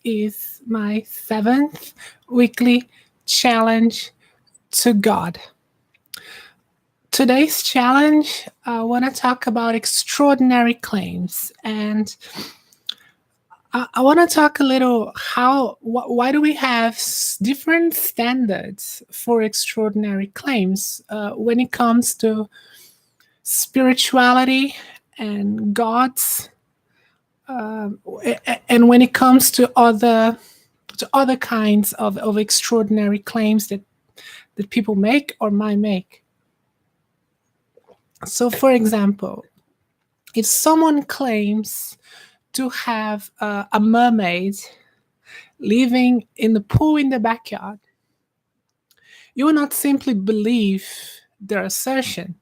is my 7th weekly challenge to God. Today's challenge, I want to talk about extraordinary claims, and I want to talk a little why do we have different standards for extraordinary claims when it comes to spirituality and God's, and when it comes to other kinds of extraordinary claims that people make or might make. So, for example, if someone claims to have a mermaid living in the pool in the backyard, you will not simply believe their assertion.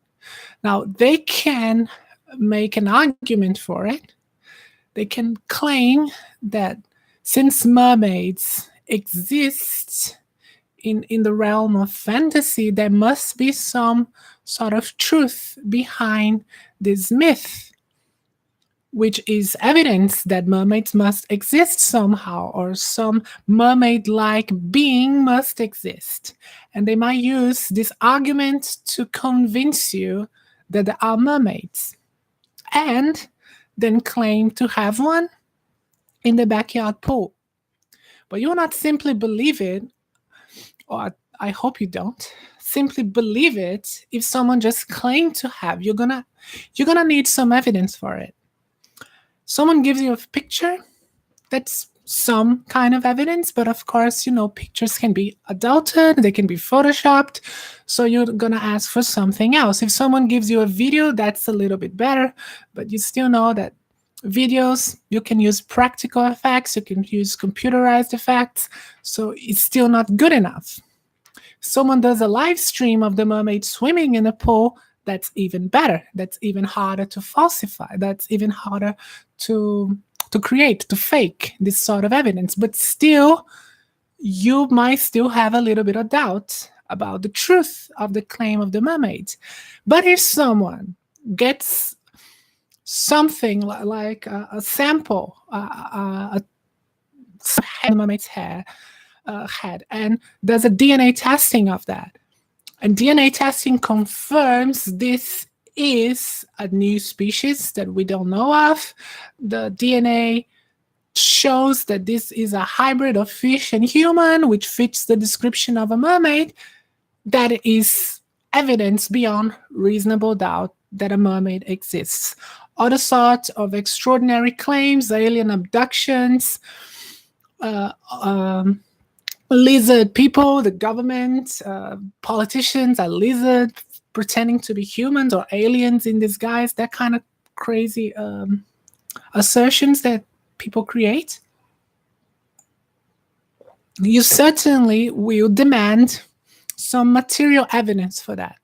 Now, they can make an argument for it. They can claim that since mermaids exist in the realm of fantasy, there must be some sort of truth behind this myth, which is evidence that mermaids must exist somehow, or some mermaid-like being must exist. And they might use this argument to convince you that there are mermaids, and then claim to have one in the backyard pool. But you will not simply believe it, or I hope you don't simply believe it if someone just claimed to have. You're gonna need some evidence for it. Someone gives you a picture, that's some kind of evidence, but of course, pictures can be adulterated, they can be photoshopped, so you're gonna ask for something else. If someone gives you a video, that's a little bit better, but you still know that videos, you can use practical effects, you can use computerized effects, so it's still not good enough. Someone does a live stream of the mermaid swimming in a pool, that's even better. That's even harder to falsify. That's even harder to create, to fake this sort of evidence. But still, you might still have a little bit of doubt about the truth of the claim of the mermaid. But if someone gets something like a sample, a mermaid's head, and does a DNA testing of that, and DNA testing confirms this is a new species that we don't know of. The DNA shows that this is a hybrid of fish and human, which fits the description of a mermaid. That is evidence beyond reasonable doubt that a mermaid exists. Other sorts of extraordinary claims, alien abductions, lizard people, the government, politicians are lizard pretending to be humans or aliens in disguise, that kind of crazy assertions that people create. You certainly will demand some material evidence for that.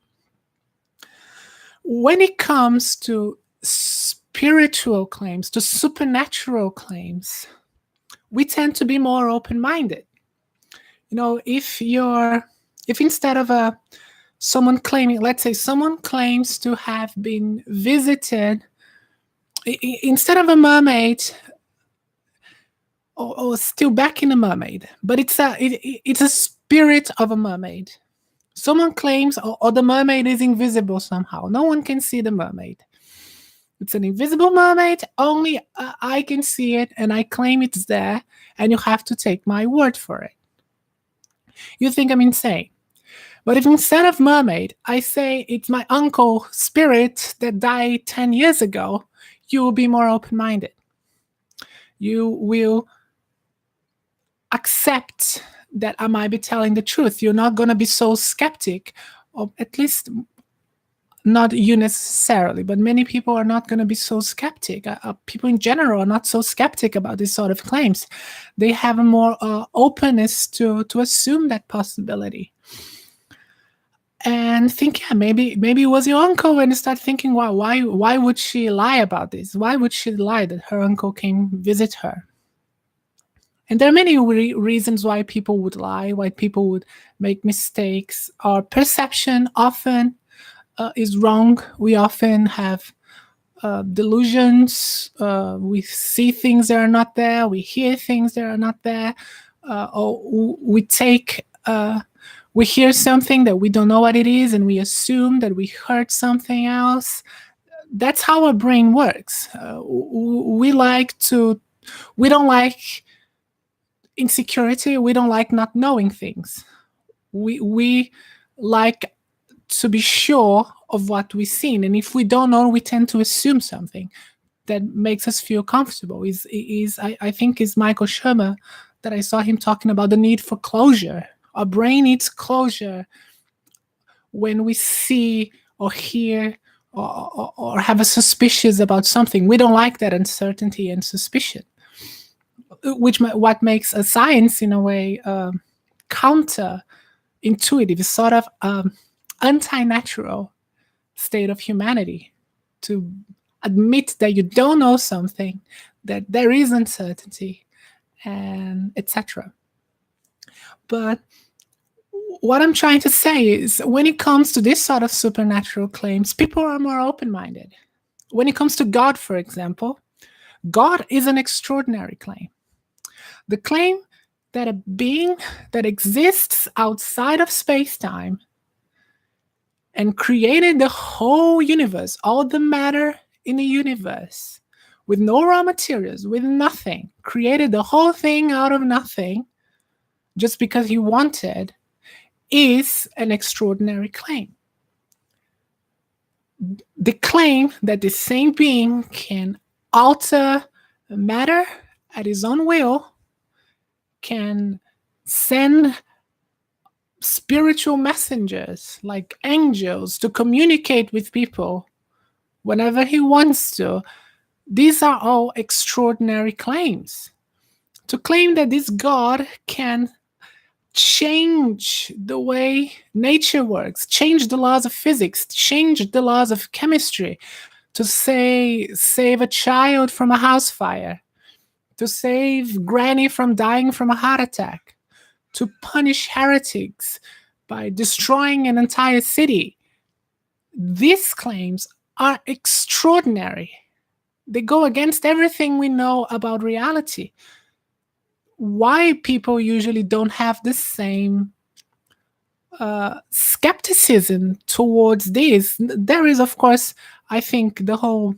When it comes to spiritual claims, to supernatural claims, we tend to be more open-minded. If instead of someone claiming, let's say someone claims to have been visited, instead of a mermaid, or still back in a mermaid, but it's a spirit of a mermaid. Someone claims, or the mermaid is invisible somehow. No one can see the mermaid. It's an invisible mermaid, only I can see it, and I claim it's there, and you have to take my word for it. You think I'm insane. But if instead of mermaid, I say it's my uncle spirit that died 10 years ago, you will be more open-minded. You will accept that I might be telling the truth. You're not going to be so skeptic, or at least not you necessarily, but many people are not going to be so skeptic. People in general are not so skeptic about this sort of claims. They have a more openness to assume that possibility. And think, yeah, maybe it was your uncle, and you start thinking, wow, why would she lie about this? Why would she lie that her uncle came visit her? And there are many reasons why people would lie, why people would make mistakes. Our perception often is wrong. We often have delusions. We see things that are not there. We hear things that are not there. Or we hear something that we don't know what it is, and we assume that we heard something else. That's how our brain works. We don't like insecurity. We don't like not knowing things. We like to be sure of what we've seen, and if we don't know, we tend to assume something that makes us feel comfortable. I think is Michael Shermer that I saw him talking about the need for closure. Our brain needs closure when we see or hear or have a suspicion about something. We don't like that uncertainty and suspicion, what makes a science in a way counter-intuitive, sort of anti-natural state of humanity, to admit that you don't know something, that there is uncertainty, and etc. But what I'm trying to say is, when it comes to this sort of supernatural claims, people are more open-minded. When it comes to God, for example, God is an extraordinary claim. The claim that a being that exists outside of space-time and created the whole universe, all the matter in the universe, with no raw materials, with nothing, created the whole thing out of nothing, just because he wanted, is an extraordinary claim. The claim that the same being can alter matter at his own will, can send spiritual messengers like angels to communicate with people whenever he wants to. These are all extraordinary claims. To claim that this God can change the way nature works, change the laws of physics, change the laws of chemistry, to save a child from a house fire, to save Granny from dying from a heart attack, to punish heretics by destroying an entire city. These claims are extraordinary. They go against everything we know about reality. Why people usually don't have the same skepticism towards this? There is, of course, I think the whole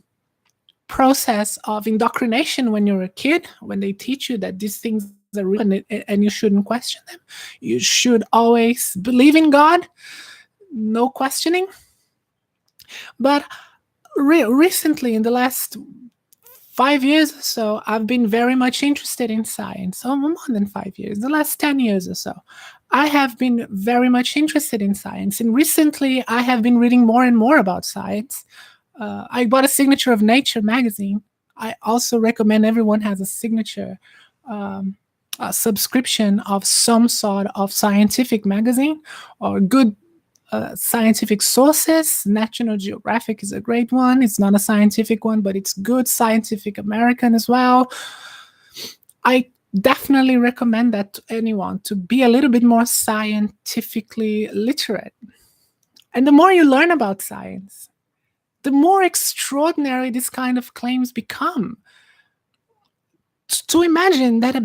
process of indoctrination when you're a kid, when they teach you that these things are real and you shouldn't question them. You should always believe in God, no questioning. But recently, in the last 5 years or so, I've been very much interested in science. More than 5 years, the last 10 years or so, I have been very much interested in science. And recently, I have been reading more and more about science. I bought a signature of Nature magazine. I also recommend everyone has a signature a subscription of some sort of scientific magazine or good scientific sources. National Geographic is a great one. It's not a scientific one, but it's good. Scientific American as well. I definitely recommend that to anyone, to be a little bit more scientifically literate. And the more you learn about science, the more extraordinary this kind of claims become. To imagine that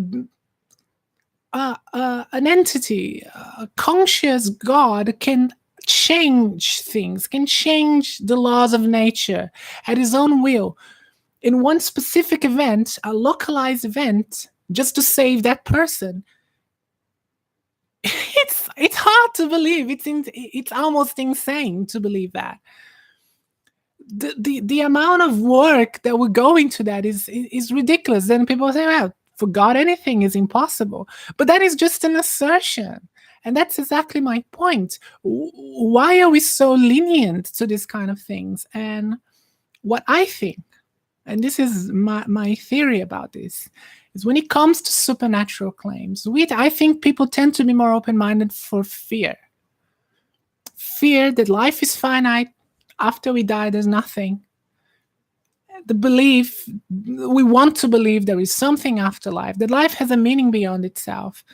an entity, a conscious God, can change things, can change the laws of nature at his own will in one specific event, a localized event, just to save that person. It's hard to believe. It's almost insane to believe that. The amount of work that would go into that is ridiculous. Then people say, well, for God, anything is impossible. But that is just an assertion. And that's exactly my point. Why are we so lenient to this kind of things? And what I think, and this is my theory about this, is when it comes to supernatural claims, I think people tend to be more open-minded for fear. Fear that life is finite. After we die, there's nothing. The belief, we want to believe there is something after life, that life has a meaning beyond itself.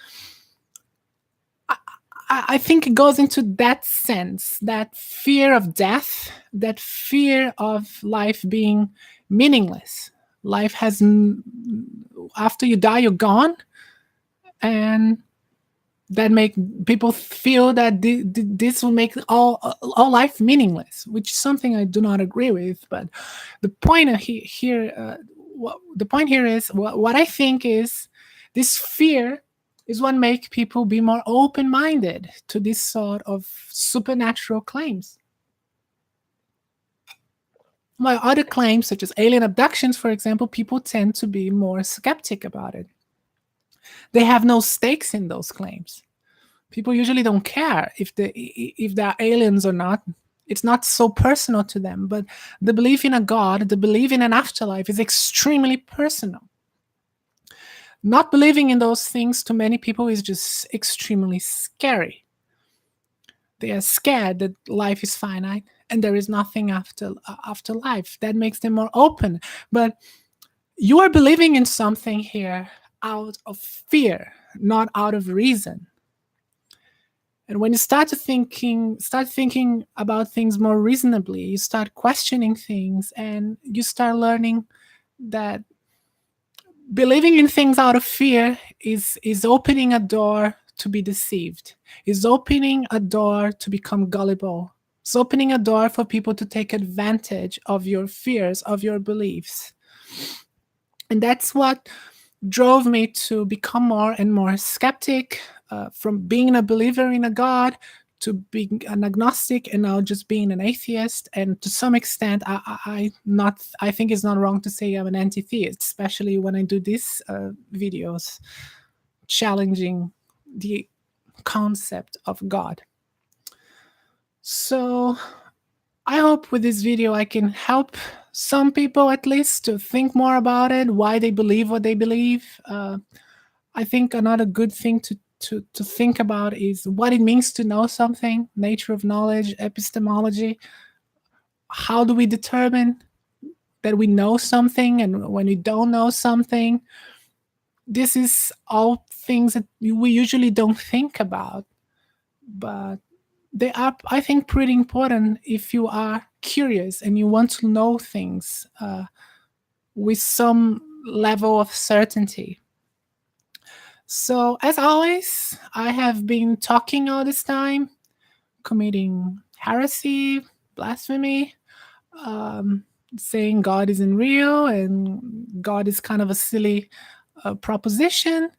I think it goes into that sense, that fear of death, that fear of life being meaningless. Life has, after you die, you're gone. And that make people feel that this will make all life meaningless, which is something I do not agree with. But the point here, the point here is what I think is this fear is what make people be more open-minded to this sort of supernatural claims. While other claims, such as alien abductions, for example, people tend to be more skeptic about it. They have no stakes in those claims. People usually don't care if they're aliens or not. It's not so personal to them. But the belief in a God, the belief in an afterlife is extremely personal. Not believing in those things to many people is just extremely scary. They are scared that life is finite and there is nothing after life. That makes them more open. But you are believing in something here out of fear, not out of reason. And when you start thinking about things more reasonably, you start questioning things, and you start learning that believing in things out of fear is opening a door to be deceived, is opening a door to become gullible. It's opening a door for people to take advantage of your fears, of your beliefs. And that's what drove me to become more and more skeptic, from being a believer in a God to being an agnostic, and now just being an atheist. And to some extent, I think it's not wrong to say I'm an anti-theist, especially when I do these videos challenging the concept of God. So I hope with this video I can help some people at least to think more about it, why they believe what they believe. I think another good thing to think about is what it means to know something, nature of knowledge, epistemology. How do we determine that we know something and when we don't know something? This is all things that we usually don't think about, but they are, I think, pretty important if you are curious and you want to know things with some level of certainty. So, as always, I have been talking all this time, committing heresy, blasphemy, saying God isn't real and God is kind of a silly proposition.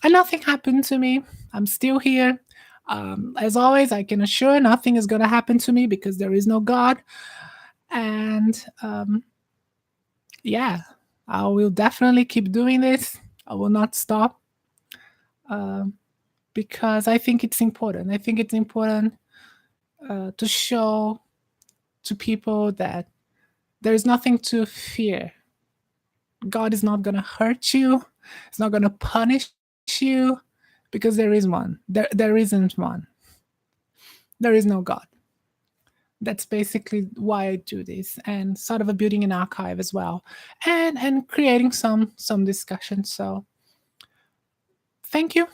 And nothing happened to me. I'm still here. As always, I can assure nothing is going to happen to me because there is no God. And yeah, I will definitely keep doing this. I will not stop. Because I think it's important. I think it's important to show to people that there is nothing to fear. God is not going to hurt you. It's not going to punish you because there is one. There isn't one. There is no God. That's basically why I do this, and sort of building an archive as well, and creating some discussion. So thank you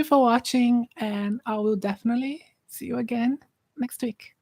for watching, and I will definitely see you again next week.